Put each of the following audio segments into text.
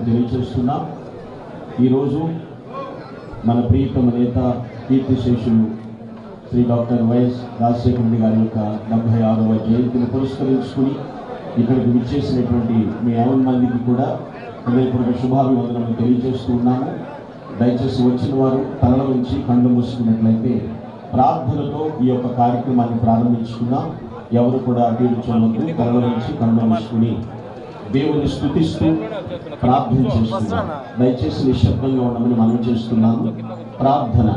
తెలియజేస్తున్నాం. ఈరోజు మన ప్రియతమ నేత కీర్తిశేషులు శ్రీ డాక్టర్ వైఎస్ రాజశేఖర రెడ్డి గారి యొక్క 76వ జయంతిని పురస్కరించుకుని ఇక్కడికి విచ్చేసినటువంటి మీ 50 మందికి కూడా హృదయపూర్వక శుభాభివందనలు తెలియజేస్తూ ఉన్నాము. దయచేసి వచ్చిన వారు తలల నుంచి కళ్ళు మూసుకున్నట్లయితే ప్రార్థనతో ఈ యొక్క కార్యక్రమాన్ని ప్రారంభించుకున్నాం. ఎవరు కూడా అటు ఇటు చూడవద్దు, తలల నుంచి కళ్ళు మూసుకుని దేవుని స్తుతిస్తూ ప్రార్థన చేస్తున్నాం. దయచేసి నిశ్శబ్దంగా ఉండమని మనం చేస్తున్నాము. ప్రార్థన.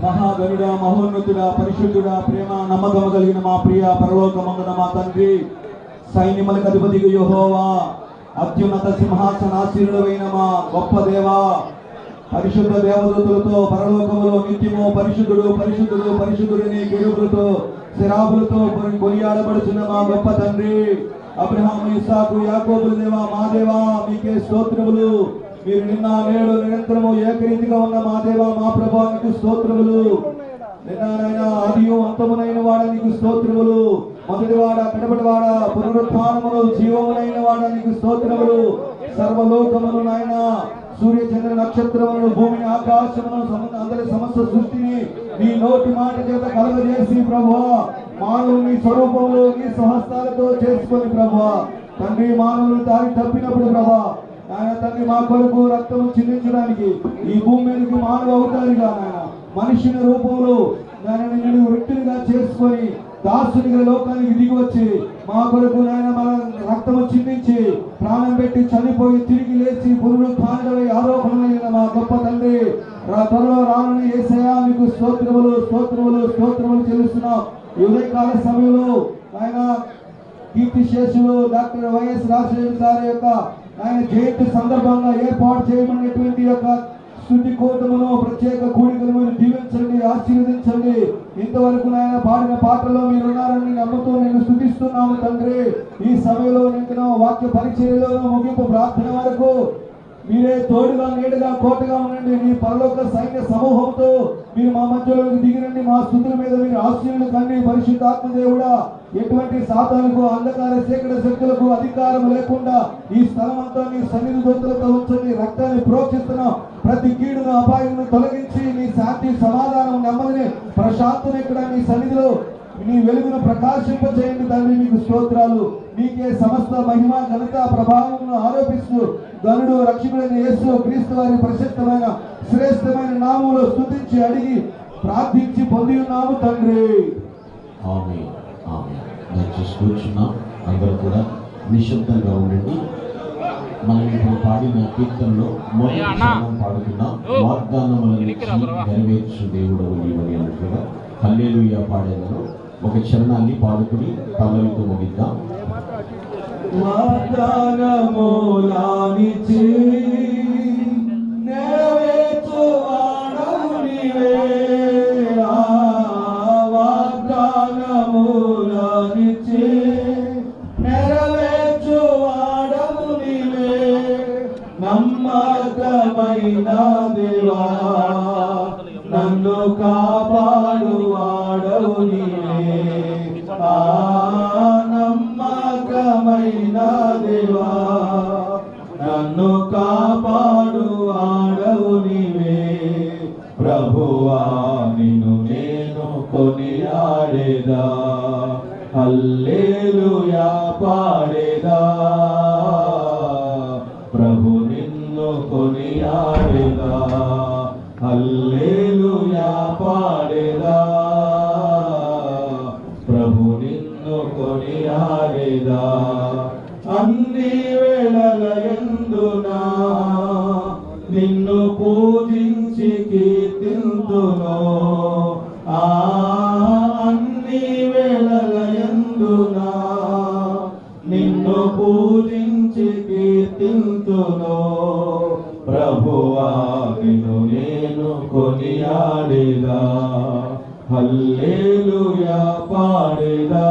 మహాగరుడా, మహోన్నతుడా, పరిశుద్ధుడా, ప్రేమ నమ్మకము కలిగిన మా ప్రియ పరలోకమందున మా తండ్రి, సైన్యములకు అధిపతిగా యెహోవా, అత్యున్నత సింహాసనాసీనుడైన మా గొప్ప దేవా, పరిశుద్ధ దేవదూతలతో పరలోకములో నిత్యము పరిశుద్ధుడు పరిశుద్ధుడు పరిశుద్ధుడిని కెరూబులతో శరాబులతో కొనియాడబడుచున్న మా గొప్ప తండ్రి, అబ్రహాము, ఇస్సాకు, యాకోబుల దేవా, మా దేవా మీకే స్తోత్రములు. మీరు నిన్న నేడు నిరంతరము ఏకరీతిగా ఉన్న మా దేవా, మా ప్రభువా నీకు స్తోత్రములు. నిన్ననైనా ఆదియు అంతమునైన వాడ నీకు స్తోత్రములు. మొదటివాడ, కడపటివాడ, పునరుత్థానమును జీవమునైన వాడ నీకు స్తోత్రములు. సర్వలోకమును నాయన, సూర్య చంద్ర నక్షత్రములను, భూమిని, ఆకాశమును, అందరి సమస్త సృష్టిని నీ నోటి మాట చేత కలగజేసి ప్రభువా, మానవుని నీ స్వరూపంలో నీ స్వహస్తాలతో చేసుకొని ప్రభువా తండ్రి, మానవులు దారి తప్పినప్పుడు ప్రభా నాయన తండ్రి మా కొరకు రక్తము చిందించడానికి ఈ భూమి మీదకి మానవ అవుతారుగా నాయన మనుషుని రూపంలో నాయన నిన్ను వ్యక్తులుగా చేసుకొని దాసునిగా లోకానికి దిగి వచ్చి మా కొరకు నాయన మన రక్తము చిందించి ప్రాణం పెట్టి చనిపోయి తిరిగి లేచి పునరుత్థానుడై ఆరోపణమైన మా గొప్ప తండ్రి, త్వరలో రానున్న యేసయ్యా మీకు స్తోత్రములు స్తోత్రములు స్తోత్రములు చెల్లిస్తున్నాం. ఈ ఉదయకాల సమయంలో ఆయన కీర్తిశేషులు డాక్టర్ వైఎస్ రాజశేఖర గారి యొక్క ఆయన జయంతి సందర్భంగా ఏర్పాటు చేయబడినటువంటి యొక్క స్తుతి కూటమును, ప్రత్యేక కూడికను మీరు దీవించండి, ఆశీర్వదించండి. ఇంతవరకు నాయన పాడిన పాటలో మీరు ఉన్నారని నమ్ముతూ నేను స్తుతిస్తున్నాము తండ్రి. ఈ సమయంలో నేను వాక్య పరిచర్యలో ముగింపు ప్రార్థన వరకు మీరే తోడుగా నీడగా కోటగా ఉండండి. మీ పరలోక సైన్య సమూహంతో మీరు మా మధ్యలోకి దిగిరండి. మా స్తుతుల మీద మీరు ఆశీర్వదించండి తండ్రి. పరిశుద్ధాత్మ దేవుడా, ఎటువంటి సాతానుకు, అంధకార చీకట శక్తులకు అధికారం లేకుండా ఈ స్థలం అంతా మీ సన్నిధి దూతలతో ఉంచండి. రక్తాన్ని ప్రోక్షిస్తున్నాం. ప్రతి కీడును, అపాయమును తొలగించి నీ శాంతి, సమాధానం, నెమ్మదిని, ప్రశాంతను ఇక్కడ నీ సన్నిధిలో నీ వెలుగును ప్రకాశింపజేయండి తండ్రి. మీకు స్తోత్రాలు. నీకే సమస్త మహిమ, ఘనత, ప్రభావమును ఆరోపిస్తూ ధనుడు రక్షకుడైన యేసు క్రీస్తు వారి ప్రశస్తమైన శ్రేష్టమైన నామములో స్తుతించి అడిగి ప్రార్థించి పొంది ఉన్నాము తండ్రి. ఆమేన్. ఆమేన్. దయచేసి కూర్చున్నాం. అందరూ కూడా నిశ్శబ్దంగా ఉండండి. మనం ఇప్పుడు పాడిన కీర్తనలో మొదటి చరణం పాడుతున్నాం. వాగ్దానములను నెరవేర్చు దేవుడవు నీవని అన్నట్లుగా హల్లెలూయా పాడేదను ఒక చరణాన్ని పాడుకుని పల్లవితో ముగిద్దాం. వాగ్దానములానిచి నెరవేర్చువాడవు నీవే, వాగ్దానములానిచి నెరవేర్చువాడవు నీవే, నమ్మకమైన దేవా నన్ను కాపాడువాడవు నీవే, నమ్మకమైన దేవా నన్ను కాపాడువాడవు నీవే. ప్రభువా నిన్ను నేను కొనియాడేదా, హల్లెలూయా పాడేదా. ప్రభు నిన్ను కొనియాడేదా, హల్లెలూయా పాడేదా. ప్రభు నిన్ను కొనియాడేదా. అన్ని వేళలయందునా నిన్ను పూజించి కీర్తింతును, అన్ని వేళలయందునా నిన్ను పూజించి కీర్తింతును. ప్రభువా నిన్ను నేను కొనియాడేదా, హల్లెలూయా పాడేదా.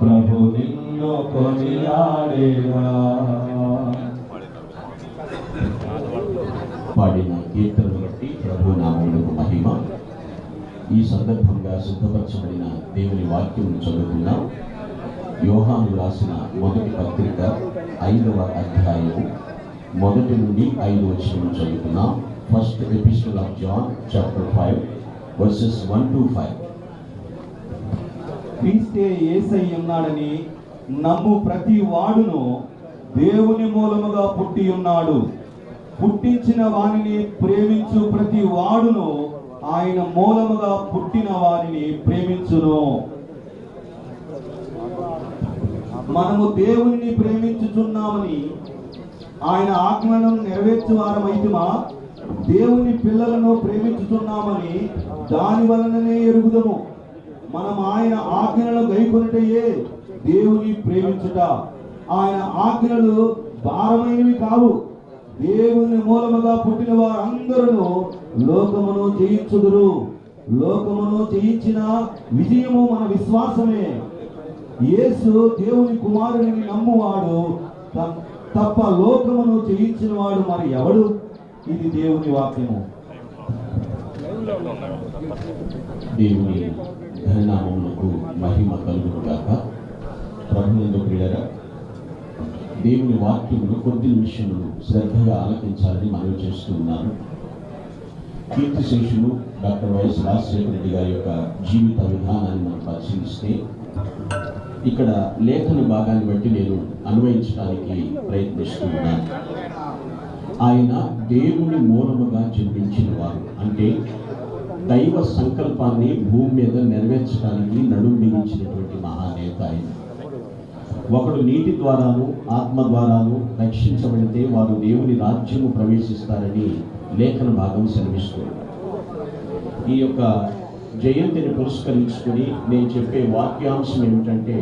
ప్రభు నిన్ను కొనియాడేదా. పాడిన కీర్తనను బట్టి ప్రభు నామమునకు మహిమ. ఈ సందర్భంగా సిద్ధపరచబడిన దేవుని వాక్యం చదువుతున్నాం. యోహాను రాసిన మొదటి పత్రిక 5వ అధ్యాయము 1 నుండి 5 వచనం చదువుకున్నాం. First epistle of John chapter 5 verses 1 to 5. క్రీస్తే యేసై ఉన్నాడని నమ్ము ప్రతి వాడును దేవుని మూలముగా పుట్టి ఉన్నాడు. పుట్టించిన వానిని ప్రేమించు ప్రతి వాడును ఆయన మూలముగా పుట్టిన వారిని ప్రేమించును. మనము దేవుని ప్రేమించుచున్నామని ఆయన ఆజ్ఞలను నెరవేర్చు వారమైతిమా, దేవుని పిల్లలను ప్రేమించుచున్నామని దాని వలననే ఎరుగుదము. మనం ఆయన ఆజ్ఞలను గైకొనుటయే దేవుని ప్రేమించుట. ఆయన ఆజ్ఞలు భారమైనవి కావు. దేవుని మూలముగా పుట్టిన వారందరూ లోకమును జయించుదురు. లోకమును జయించిన విజయము మన విశ్వాసమే. యేసు దేవుని కుమారుని నమ్మువాడు తప్ప లోకమును జయించిన వాడు మరి ఎవడు? ఇది దేవుని వాక్యము. దేవుని ఘననామమునకు మహిమ కలుగును గాక. ప్రభునందు ప్రియులారా, దేవుని వాక్యములు కొద్ది నిమిషములు శ్రద్ధగా ఆలకించాలని మనవి చేస్తూ ఉన్నాను. కీర్తిశేషులు డాక్టర్ వైఎస్ రాజశేఖర రెడ్డి గారి యొక్క జీవిత విధానాన్ని మనం పరిశీలిస్తే ఇక్కడ లేఖన భాగాన్ని బట్టి నేను అన్వయించడానికి ప్రయత్నిస్తూ ఉన్నాను. ఆయన దేవుని మూలముగా జన్మించిన వారు, అంటే దైవ సంకల్పాన్ని భూమి మీద నెరవేర్చడానికి నడుం బిగించినటువంటి మహానేత ఆయన. ఒకడు నీటి ద్వారాను ఆత్మ ద్వారాను రక్షించబడితే వారు దేవుని రాజ్యము ప్రవేశిస్తారని లేఖన భాగం సెలవిస్తుంది. ఈ యొక్క జయంతిని పురస్కరించుకుని నేను చెప్పే వాక్యాంశం ఏమిటంటే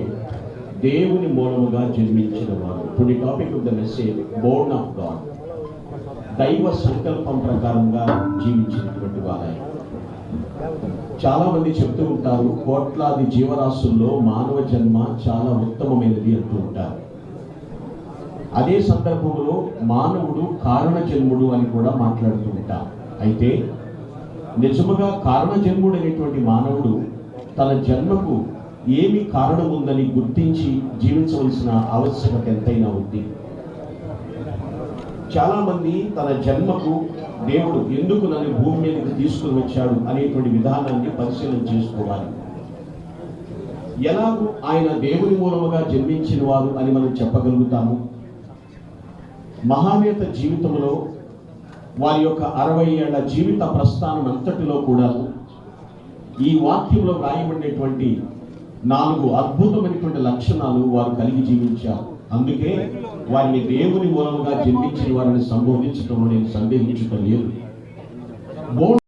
దేవుని మూలముగా జన్మించిన వారు. To the topic of the message, Born of God. దైవ సంకల్పం ప్రకారంగా జీవించినటువంటి వారు. చాలా మంది చెప్తూ ఉంటారు, కోట్లాది జీవరాశుల్లో మానవ జన్మ చాలా ఉత్తమమైనది అంటూ ఉంటారు. అదే సందర్భంలో మానవుడు కారణ జన్ముడు అని కూడా మాట్లాడుతూ ఉంటారు. అయితే నిజముగా కారణ జన్ముడు అనేటువంటి మానవుడు తన జన్మకు ఏమి కారణం ఉందని గుర్తించి జీవించవలసిన ఆవశ్యకత ఎంతైనా ఉంది. చాలా మంది తన జన్మకు దేవుడు ఎందుకు నన్ను భూమి మీదకి తీసుకుని వచ్చాడు అనేటువంటి విధానాన్ని పరిశీలన చేసుకోవాలి. ఎలాగూ ఆయన దేవుని మూలముగా జన్మించిన వారు అని మనం చెప్పగలుగుతాము. మహానేత జీవితంలో వారి యొక్క 60 ఏళ్ల జీవిత ప్రస్థానం అంతటిలో కూడా ఈ వాక్యంలో రాయబడినటువంటి 4 అద్భుతమైనటువంటి లక్షణాలు వారు కలిగి జీవించారు. అందుకే వారిని దేవుని మూలముగా జన్మించిన వారిని సంబోధించడంలో నేను సందేహించటం లేదు.